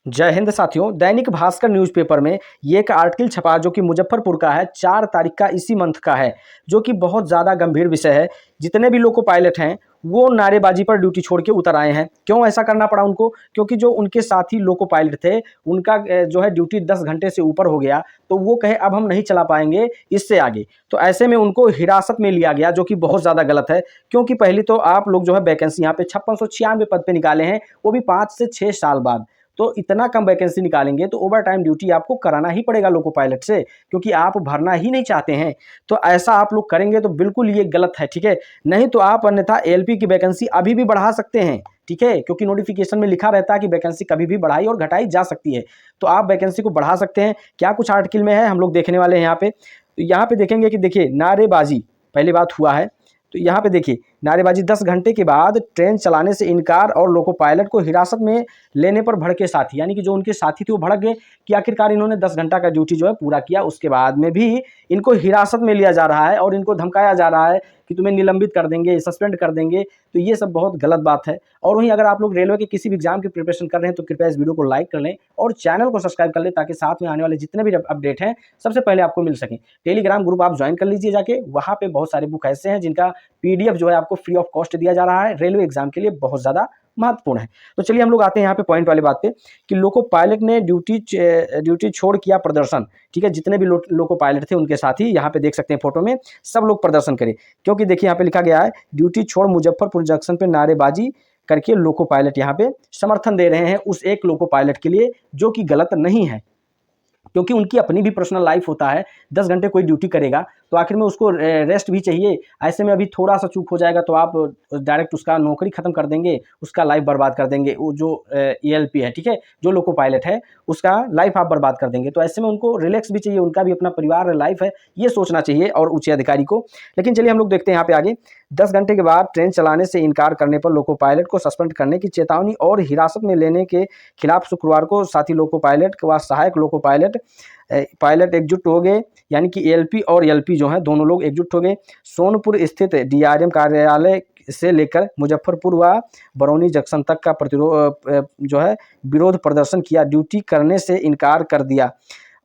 जय हिंद साथियों। दैनिक भास्कर न्यूज़पेपर में ये एक आर्टिकल छपा जो कि मुजफ्फरपुर का है, 4 तारीख का इसी मंथ का है, जो कि बहुत ज़्यादा गंभीर विषय है। जितने भी लोको पायलट हैं वो नारेबाजी पर ड्यूटी छोड़ के उतर आए हैं। क्यों ऐसा करना पड़ा उनको? क्योंकि जो उनके साथी लोको पायलट थे उनका जो है ड्यूटी 10 घंटे से ऊपर हो गया, तो वो कहे अब हम नहीं चला पाएंगे इससे आगे। तो ऐसे में उनको हिरासत में लिया गया, जो कि बहुत ज़्यादा गलत है। क्योंकि पहली तो आप लोग जो है वैकेंसी यहाँ पे 5696 पद पे निकाले हैं, वो भी 5 से 6 साल बाद। तो इतना कम वैकेंसी निकालेंगे तो ओवर टाइम ड्यूटी आपको कराना ही पड़ेगा लोको पायलट से, क्योंकि आप भरना ही नहीं चाहते हैं। तो ऐसा आप लोग करेंगे तो बिल्कुल ये गलत है, ठीक है। नहीं तो आप अन्यथा एएलपी की वैकेंसी अभी भी बढ़ा सकते हैं, ठीक है, क्योंकि नोटिफिकेशन में लिखा रहता है कि वैकेंसी कभी भी बढ़ाई और घटाई जा सकती है। तो आप वैकेंसी को बढ़ा सकते हैं। क्या कुछ आर्टिकल में है हम लोग देखने वाले हैं यहाँ पे। तो यहाँ पे देखेंगे कि देखिए नारेबाजी पहली बात हुआ है। तो यहाँ पे देखिए नारेबाजी 10 घंटे के बाद ट्रेन चलाने से इनकार और लोको पायलट को हिरासत में लेने पर भड़के साथी, यानी कि जो उनके साथी थे वो भड़क गए कि आखिरकार इन्होंने 10 घंटा का ड्यूटी जो है पूरा किया, उसके बाद में भी इनको हिरासत में लिया जा रहा है और इनको धमकाया जा रहा है कि तुम्हें निलंबित कर देंगे, सस्पेंड कर देंगे। तो ये सब बहुत गलत बात है। और वहीं अगर आप लोग रेलवे के किसी भी एग्जाम की प्रिपरेशन कर रहे हैं तो कृपया इस वीडियो को लाइक कर लें और चैनल को सब्सक्राइब कर लें, ताकि साथ में आने वाले जितने भी अपडेट हैं सबसे पहले आपको मिल सकें। टेलीग्राम ग्रुप आप ज्वाइन कर लीजिए जाके, वहाँ पे बहुत सारे बुक ऐसे हैं जिनका पीडीएफ जो है आपको फ्री ऑफ कॉस्ट दिया जा रहा है। रेलवे एग्जाम के लिए बहुत ज़्यादा महत्वपूर्ण है। तो चलिए हम लोग आते हैं यहाँ पे पॉइंट वाली बात पे कि लोको पायलट ने ड्यूटी छोड़ किया प्रदर्शन, ठीक है। जितने भी लोको पायलट थे उनके साथ ही यहाँ पे देख सकते हैं फोटो में, सब लोग प्रदर्शन करें। क्योंकि देखिए यहाँ पे लिखा गया है ड्यूटी छोड़ मुजफ्फरपुर जंक्शन पे नारेबाजी करके लोको पायलट यहाँ पे समर्थन दे रहे हैं उस एक लोको पायलट के लिए, जो कि गलत नहीं है। क्योंकि उनकी अपनी भी पर्सनल लाइफ होता है। 10 घंटे कोई ड्यूटी करेगा तो आखिर में उसको रेस्ट भी चाहिए। ऐसे में अभी थोड़ा सा चूक हो जाएगा तो आप डायरेक्ट उसका नौकरी खत्म कर देंगे, उसका लाइफ बर्बाद कर देंगे। वो जो ईएलपी है, ठीक है, जो लोको पायलट है उसका लाइफ आप बर्बाद कर देंगे। तो ऐसे में उनको रिलैक्स भी चाहिए, उनका भी अपना परिवार लाइफ है, ये सोचना चाहिए और उच्च अधिकारी को। लेकिन चलिए हम लोग देखते हैं यहाँ पे आगे। 10 घंटे के बाद ट्रेन चलाने से इनकार करने पर लोको पायलट को सस्पेंड करने की चेतावनी और हिरासत में लेने के खिलाफ शुक्रवार को साथी लोको पायलट व सहायक लोको पायलट एकजुट हो गए, यानी कि एएलपी और एलपी जो हैं दोनों लोग एकजुट हो गए। सोनपुर स्थित डीआरएम कार्यालय से लेकर मुजफ्फरपुर व बरौनी जंक्शन तक का प्रतिरोध जो है विरोध प्रदर्शन किया, ड्यूटी करने से इनकार कर दिया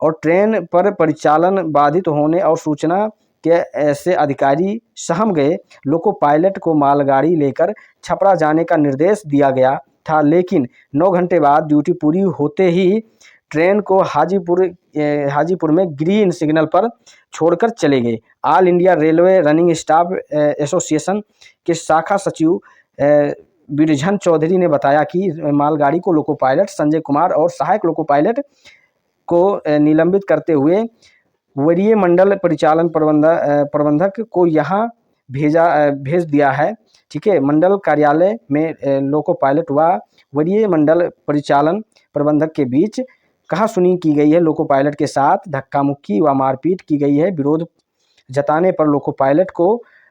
और ट्रेन पर परिचालन बाधित होने और सूचना के ऐसे अधिकारी सहम गए। लोको पायलट को मालगाड़ी लेकर छपरा जाने का निर्देश दिया गया था, लेकिन 9 घंटे बाद ड्यूटी पूरी होते ही ट्रेन को हाजीपुर में ग्रीन सिग्नल पर छोड़कर चले गए। All India railway running staff association के शाखा सचिव बिरझन चौधरी ने बताया कि मालगाड़ी को लोको पायलट संजय कुमार और सहायक लोको पायलट को निलंबित करते हुए वरीय मंडल परिचालन प्रबंधक को यहाँ भेज दिया है, ठीक है। मंडल कार्यालय में लोको पायलट व वरीय मंडल परिचालन प्रबंधक के बीच कहासुनी की गई है। लोको पायलट के साथ धक्का मुक्की व मारपीट की गई है। विरोध जताने पर लोको पायलट को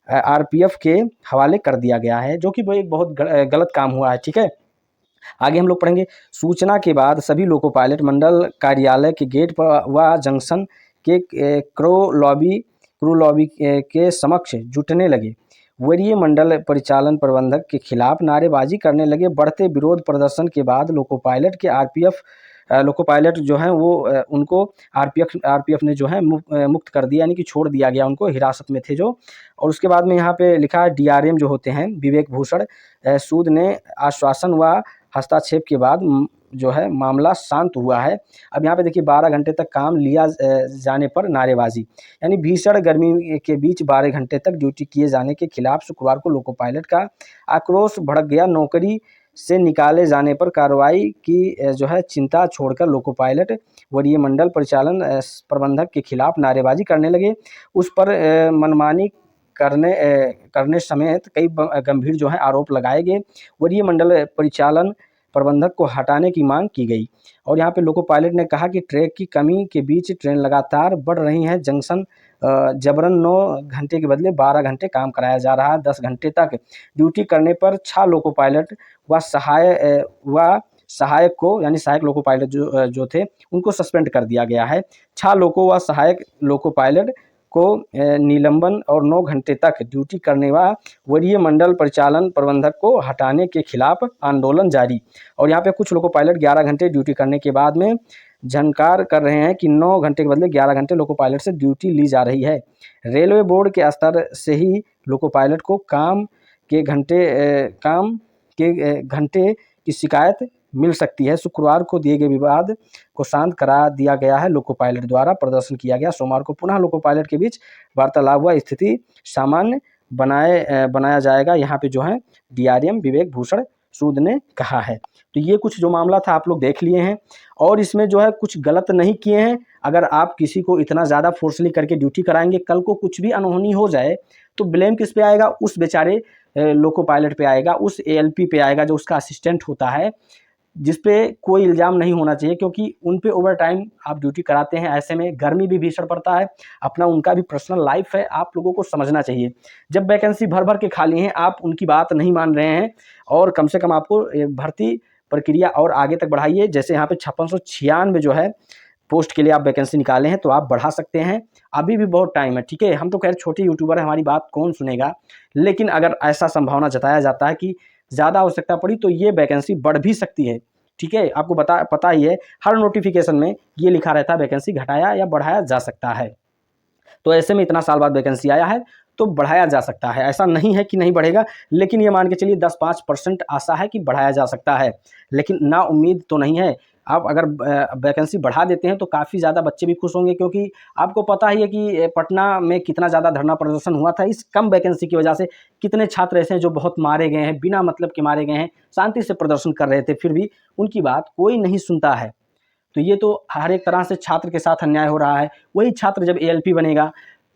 आरपीएफ के हवाले कर दिया गया है, जो कि वो एक बहुत गलत काम हुआ है, ठीक है। आगे हम लोग पढ़ेंगे। सूचना के बाद सभी लोको पायलट मंडल कार्यालय के गेट पर व जंक्शन के क्रू लॉबी के समक्ष जुटने लगे। वरीय मंडल परिचालन प्रबंधक के खिलाफ नारेबाजी करने लगे। बढ़ते विरोध प्रदर्शन के बाद लोको पायलट जो हैं वो उनको आरपीएफ ने जो है मुक्त कर दिया, यानी कि छोड़ दिया गया, उनको हिरासत में थे जो। और उसके बाद में यहाँ पे लिखा है डीआरएम जो होते हैं विवेक भूषण सूद ने आश्वासन व हस्तक्षेप के बाद जो है मामला शांत हुआ है। अब यहाँ पे देखिए 12 घंटे तक काम लिया जाने पर नारेबाजी, यानी भीषण गर्मी के बीच 12 घंटे तक ड्यूटी किए जाने के खिलाफ शुक्रवार को लोको पायलट का आक्रोश भड़क गया। नौकरी से निकाले जाने पर कार्रवाई की जो है चिंता छोड़कर लोको पायलट वरीय मंडल परिचालन प्रबंधक के खिलाफ नारेबाजी करने लगे। उस पर मनमानी करने समेत कई गंभीर जो है आरोप लगाए गए। वरीय मंडल परिचालन प्रबंधक को हटाने की मांग की गई। और यहाँ पे लोको पायलट ने कहा कि ट्रैक की कमी के बीच ट्रेन लगातार बढ़ रही है। जंक्शन जबरन 9 घंटे के बदले 12 घंटे काम कराया जा रहा है। 10 घंटे तक ड्यूटी करने पर 6 लोको पायलट व सहायक को, यानी सहायक लोको पायलट जो थे उनको सस्पेंड कर दिया गया है। 6 लोको व सहायक लोको पायलट को निलंबन और 9 घंटे तक ड्यूटी करने व वरीय मंडल परिचालन प्रबंधक को हटाने के खिलाफ आंदोलन जारी। और यहाँ पे कुछ लोको पायलट 11 घंटे ड्यूटी करने के बाद में झनकार कर रहे हैं कि 9 घंटे के बदले 11 घंटे लोको पायलट से ड्यूटी ली जा रही है। रेलवे बोर्ड के स्तर से ही लोको पायलट को काम के घंटे की शिकायत मिल सकती है। शुक्रवार को दिए गए विवाद को शांत करा दिया गया है। लोको पायलट द्वारा प्रदर्शन किया गया। सोमवार को पुनः लोको पायलट के बीच वार्तालाप हुआ। स्थिति सामान्य बनाया जाएगा, यहाँ पे जो है डीआरएम विवेक भूषण सूद ने कहा है। तो ये कुछ जो मामला था आप लोग देख लिए हैं, और इसमें जो है कुछ गलत नहीं किए हैं। अगर आप किसी को इतना ज़्यादा फोर्सली करके ड्यूटी कराएंगे, कल को कुछ भी अनहोनी हो जाए तो ब्लेम किस पे आएगा? उस बेचारे लोको पायलट पे आएगा, उस एएलपी पे आएगा जो उसका असिस्टेंट होता है, जिस पे कोई इल्ज़ाम नहीं होना चाहिए, क्योंकि उन पे ओवर टाइम आप ड्यूटी कराते हैं। ऐसे में गर्मी भी भीषण पड़ता है, अपना उनका भी पर्सनल लाइफ है, आप लोगों को समझना चाहिए। जब वैकेंसी भर भर के खाली हैं, आप उनकी बात नहीं मान रहे हैं, और कम से कम आपको भर्ती प्रक्रिया और आगे तक बढ़ाइए। जैसे यहाँ पे 5696 जो है पोस्ट के लिए आप वैकेंसी निकाले हैं, तो आप बढ़ा सकते हैं। अभी भी बहुत टाइम है, ठीक है। हम तो खैर छोटे यूट्यूबर हैं, हमारी बात कौन सुनेगा, लेकिन अगर ऐसा संभावना जताया जाता है कि ज़्यादा आवश्यकता पड़ी तो ये वैकेंसी बढ़ भी सकती है, ठीक है। आपको पता ही है, हर नोटिफिकेशन में ये लिखा रहता है वैकेंसी घटाया या बढ़ाया जा सकता है। तो ऐसे में इतना साल बाद वैकेंसी आया है तो बढ़ाया जा सकता है, ऐसा नहीं है कि नहीं बढ़ेगा, लेकिन ये मान के चलिए 10-5% आशा है कि बढ़ाया जा सकता है, लेकिन ना उम्मीद तो नहीं है। आप अगर वैकेंसी बढ़ा देते हैं तो काफ़ी ज़्यादा बच्चे भी खुश होंगे, क्योंकि आपको पता ही है कि पटना में कितना ज़्यादा धरना प्रदर्शन हुआ था। इस कम वैकेंसी की वजह से कितने छात्र ऐसे हैं जो बहुत मारे गए हैं, बिना मतलब के मारे गए हैं, शांति से प्रदर्शन कर रहे थे, फिर भी उनकी बात कोई नहीं सुनता है। तो ये तो हर एक तरह से छात्र के साथ अन्याय हो रहा है। वही छात्र जब एएलपी बनेगा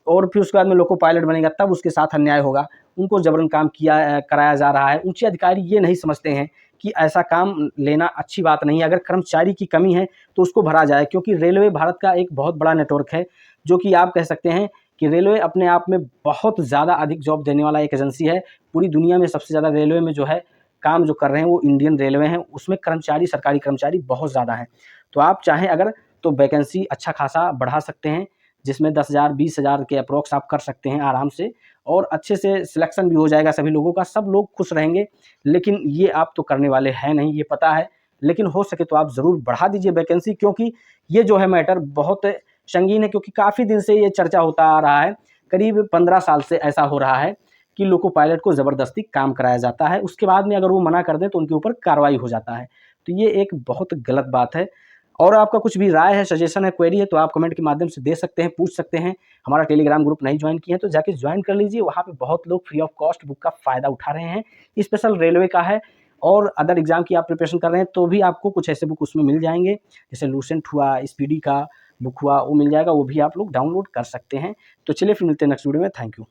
और फिर उसके बाद में लोको पायलट बनेगा, तब उसके साथ अन्याय होगा। उनको जबरन काम कराया जा रहा है। उच्च अधिकारी ये नहीं समझते हैं कि ऐसा काम लेना अच्छी बात नहीं है। अगर कर्मचारी की कमी है तो उसको भरा जाए, क्योंकि रेलवे भारत का एक बहुत बड़ा नेटवर्क है, जो कि आप कह सकते हैं कि रेलवे अपने आप में बहुत ज़्यादा अधिक जॉब देने वाला एक एजेंसी है। पूरी दुनिया में सबसे ज़्यादा रेलवे में जो है काम जो कर रहे हैं वो इंडियन रेलवे हैं, उसमें कर्मचारी, सरकारी कर्मचारी बहुत ज़्यादा हैं। तो आप चाहें अगर तो वैकेंसी अच्छा खासा बढ़ा सकते हैं, जिसमें 10,000 20,000 के अप्रोक्स आप कर सकते हैं आराम से, और अच्छे से सिलेक्शन भी हो जाएगा सभी लोगों का, सब लोग खुश रहेंगे। लेकिन ये आप तो करने वाले हैं नहीं, ये पता है, लेकिन हो सके तो आप ज़रूर बढ़ा दीजिए वैकेंसी, क्योंकि ये जो है मैटर बहुत संगीन है। क्योंकि काफ़ी दिन से ये चर्चा होता आ रहा है, करीब 15 साल से ऐसा हो रहा है कि लोको पायलट को ज़बरदस्ती काम कराया जाता है, उसके बाद में अगर वो मना कर दें तो उनके ऊपर कार्रवाई हो जाता है। तो ये एक बहुत गलत बात है। और आपका कुछ भी राय है, सजेशन है, क्वेरी है, तो आप कमेंट के माध्यम से दे सकते हैं, पूछ सकते हैं। हमारा टेलीग्राम ग्रुप नहीं ज्वाइन किए हैं तो जाके ज्वाइन कर लीजिए, वहाँ पे बहुत लोग फ्री ऑफ कॉस्ट बुक का फ़ायदा उठा रहे हैं। स्पेशल रेलवे का है, और अदर एग्जाम की आप प्रिपरेशन कर रहे हैं तो भी आपको कुछ ऐसे बुक उसमें मिल जाएंगे, जैसे लूसेंट हुआ, स्पीडी का बुक हुआ, वो मिल जाएगा, वो भी आप लोग डाउनलोड कर सकते हैं। तो चलिए फिर मिलते हैं नेक्स्ट वीडियो में। Thank you.